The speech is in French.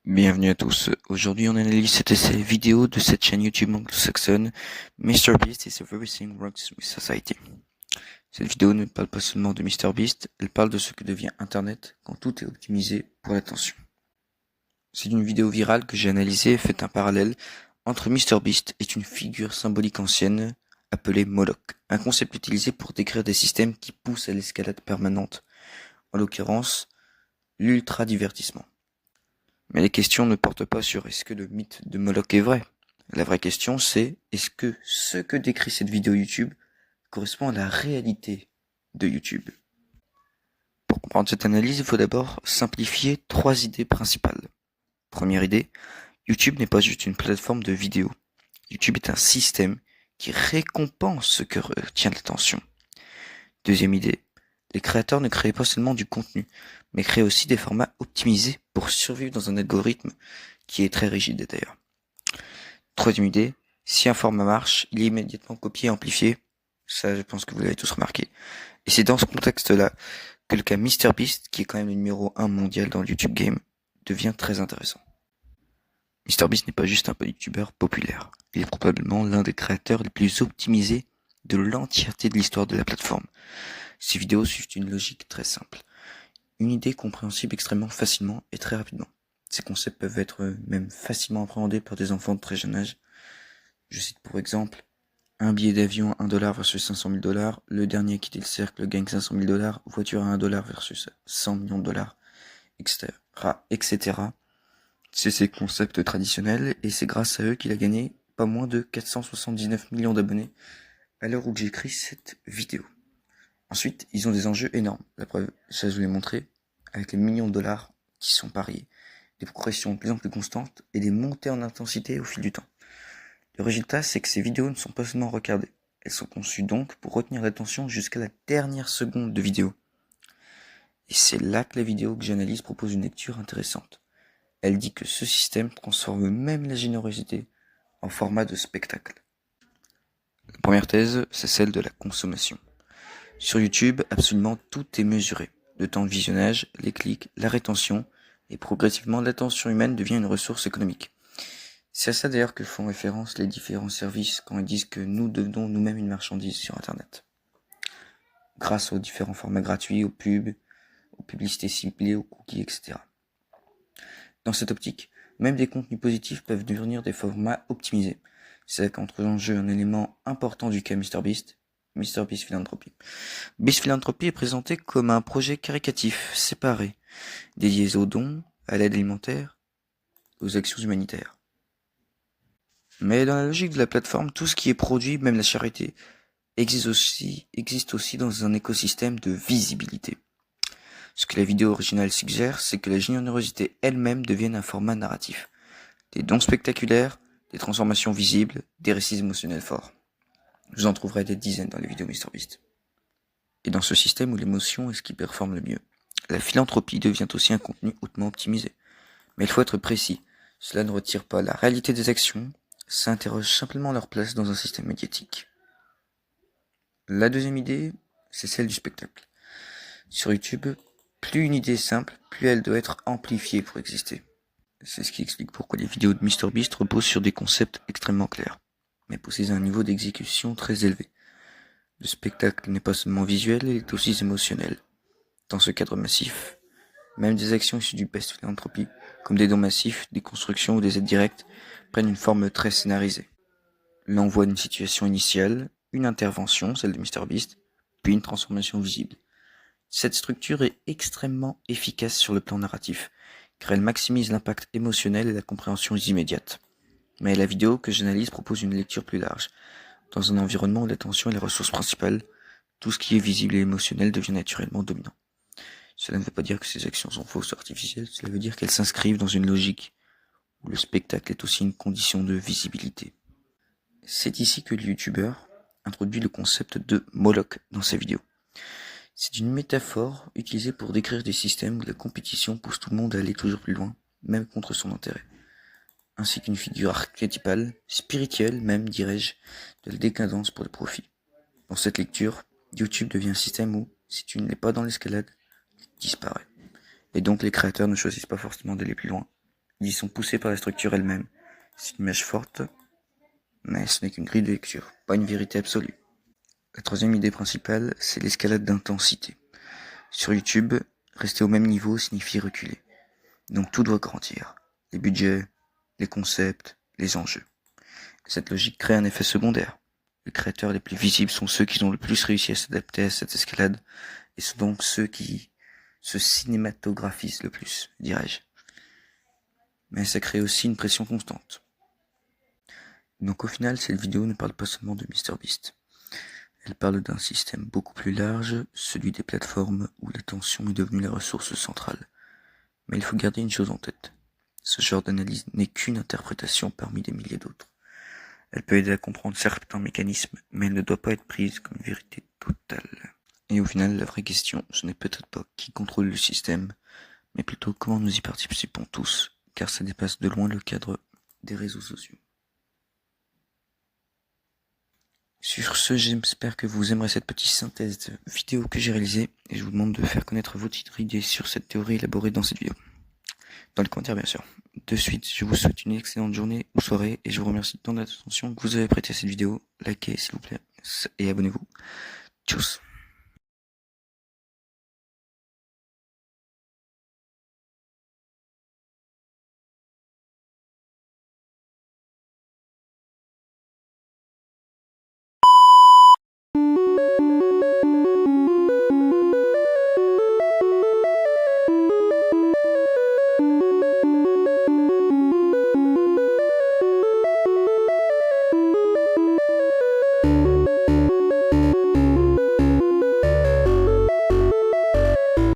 Bienvenue à tous. Aujourd'hui, on analyse cet essai vidéo de cette chaîne YouTube anglo-saxonne, MrBeast is Everything Works with Society. Cette vidéo ne parle pas seulement de MrBeast, elle parle de ce que devient Internet quand tout est optimisé pour l'attention. C'est une vidéo virale que j'ai analysée et fait un parallèle entre MrBeast et une figure symbolique ancienne appelée Moloch, un concept utilisé pour décrire des systèmes qui poussent à l'escalade permanente, en l'occurrence l'ultra-divertissement. Mais les questions ne portent pas sur est-ce que le mythe de Moloch est vrai. La vraie question c'est est-ce que ce que décrit cette vidéo YouTube correspond à la réalité de YouTube. Pour comprendre cette analyse, il faut d'abord simplifier 3 idées principales. Première idée, YouTube n'est pas juste une plateforme de vidéo. YouTube est un système qui récompense ce que retient l'attention. Deuxième idée, les créateurs ne créent pas seulement du contenu, mais créent aussi des formats optimisés pour survivre dans un algorithme qui est très rigide d'ailleurs. Troisième idée, si un format marche, il est immédiatement copié et amplifié. Ça, je pense que vous l'avez tous remarqué. Et c'est dans ce contexte-là que le cas MrBeast, qui est quand même le numéro 1 mondial dans le YouTube Game, devient très intéressant. MrBeast n'est pas juste un YouTuber populaire. Il est probablement l'un des créateurs les plus optimisés de l'entièreté de l'histoire de la plateforme. Ses vidéos suivent une logique très simple. Une idée compréhensible extrêmement facilement et très rapidement. Ces concepts peuvent être même facilement appréhendés par des enfants de très jeune âge. Je cite pour exemple, un billet d'avion à $1 versus 500 000 $, le dernier à quitter le cercle gagne 500 000 $, voiture à $1 versus 100 millions de dollars, etc., etc. C'est ces concepts traditionnels et c'est grâce à eux qu'il a gagné pas moins de 479 millions d'abonnés à l'heure où j'écris cette vidéo. Ensuite, ils ont des enjeux énormes. La preuve, ça je vous l'ai montré, avec les millions de dollars qui sont pariés, des progressions de plus en plus constantes et des montées en intensité au fil du temps. Le résultat, c'est que ces vidéos ne sont pas seulement regardées. Elles sont conçues donc pour retenir l'attention jusqu'à la dernière seconde de vidéo. Et c'est là que la vidéo que j'analyse propose une lecture intéressante. Elle dit que ce système transforme même la générosité en format de spectacle. La première thèse, c'est celle de la consommation. Sur YouTube, absolument tout est mesuré. Le temps de visionnage, les clics, la rétention, et progressivement l'attention humaine devient une ressource économique. C'est à ça d'ailleurs que font référence les différents services quand ils disent que nous devenons nous-mêmes une marchandise sur Internet. Grâce aux différents formats gratuits, aux pubs, aux publicités ciblées, aux cookies, etc. Dans cette optique, même des contenus positifs peuvent devenir des formats optimisés. C'est là qu'entre en jeu un élément important du cas MrBeast, MrBeast Philanthropy. Beast Philanthropy est présenté comme un projet caricatif, séparé, dédié aux dons, à l'aide alimentaire, aux actions humanitaires. Mais dans la logique de la plateforme, tout ce qui est produit, même la charité, existe aussi dans un écosystème de visibilité. Ce que la vidéo originale suggère, c'est que la générosité elle-même devienne un format narratif. Des dons spectaculaires, des transformations visibles, des récits émotionnels forts. Vous en trouverez des dizaines dans les vidéos MrBeast. Et dans ce système où l'émotion est ce qui performe le mieux, la philanthropie devient aussi un contenu hautement optimisé. Mais il faut être précis, cela ne retire pas la réalité des actions, ça interroge simplement leur place dans un système médiatique. La deuxième idée, c'est celle du spectacle. Sur YouTube, plus une idée est simple, plus elle doit être amplifiée pour exister. C'est ce qui explique pourquoi les vidéos de MrBeast reposent sur des concepts extrêmement clairs, mais poussés à un niveau d'exécution très élevé. Le spectacle n'est pas seulement visuel, il est aussi émotionnel. Dans ce cadre massif, même des actions issues du Best Philanthropy, comme des dons massifs, des constructions ou des aides directes, prennent une forme très scénarisée. L'envoi d'une situation initiale, une intervention, celle de MrBeast, puis une transformation visible. Cette structure est extrêmement efficace sur le plan narratif, car elle maximise l'impact émotionnel et la compréhension immédiate. Mais la vidéo que j'analyse propose une lecture plus large. Dans un environnement où l'attention est la ressource principale, tout ce qui est visible et émotionnel devient naturellement dominant. Cela ne veut pas dire que ces actions sont fausses ou artificielles, cela veut dire qu'elles s'inscrivent dans une logique où le spectacle est aussi une condition de visibilité. C'est ici que le youtubeur introduit le concept de Moloch dans ses vidéos. C'est une métaphore utilisée pour décrire des systèmes où la compétition pousse tout le monde à aller toujours plus loin, même contre son intérêt. Ainsi qu'une figure archétypale, spirituelle même, dirais-je, de la décadence pour le profit. Dans cette lecture, YouTube devient un système où, si tu n'es pas dans l'escalade, tu disparais. Et donc les créateurs ne choisissent pas forcément d'aller plus loin, Ils y sont poussés par la structure elle-même. C'est une image forte, mais ce n'est qu'une grille de lecture, pas une vérité absolue. La troisième idée principale, c'est l'escalade d'intensité. Sur YouTube, rester au même niveau signifie reculer. Donc tout doit grandir. Les budgets, les concepts, les enjeux. Cette logique crée un effet secondaire. Les créateurs les plus visibles sont ceux qui ont le plus réussi à s'adapter à cette escalade, et sont donc ceux qui se cinématographisent le plus, dirais-je. Mais ça crée aussi une pression constante. Donc au final, cette vidéo ne parle pas seulement de MrBeast. Elle parle d'un système beaucoup plus large, celui des plateformes où l'attention est devenue la ressource centrale. Mais il faut garder une chose en tête. Ce genre d'analyse n'est qu'une interprétation parmi des milliers d'autres. Elle peut aider à comprendre certains mécanismes, mais elle ne doit pas être prise comme vérité totale. Et au final, la vraie question, ce n'est peut-être pas qui contrôle le système, mais plutôt comment nous y participons tous, car ça dépasse de loin le cadre des réseaux sociaux. Sur ce, j'espère que vous aimerez cette petite synthèse vidéo que j'ai réalisée, et je vous demande de faire connaître votre idée sur cette théorie élaborée dans cette vidéo. Dans les commentaires, bien sûr. De suite, je vous souhaite une excellente journée ou soirée, et je vous remercie de tant d'attention que vous avez prêté à cette vidéo. Likez, s'il vous plaît, et abonnez-vous. Tchuss!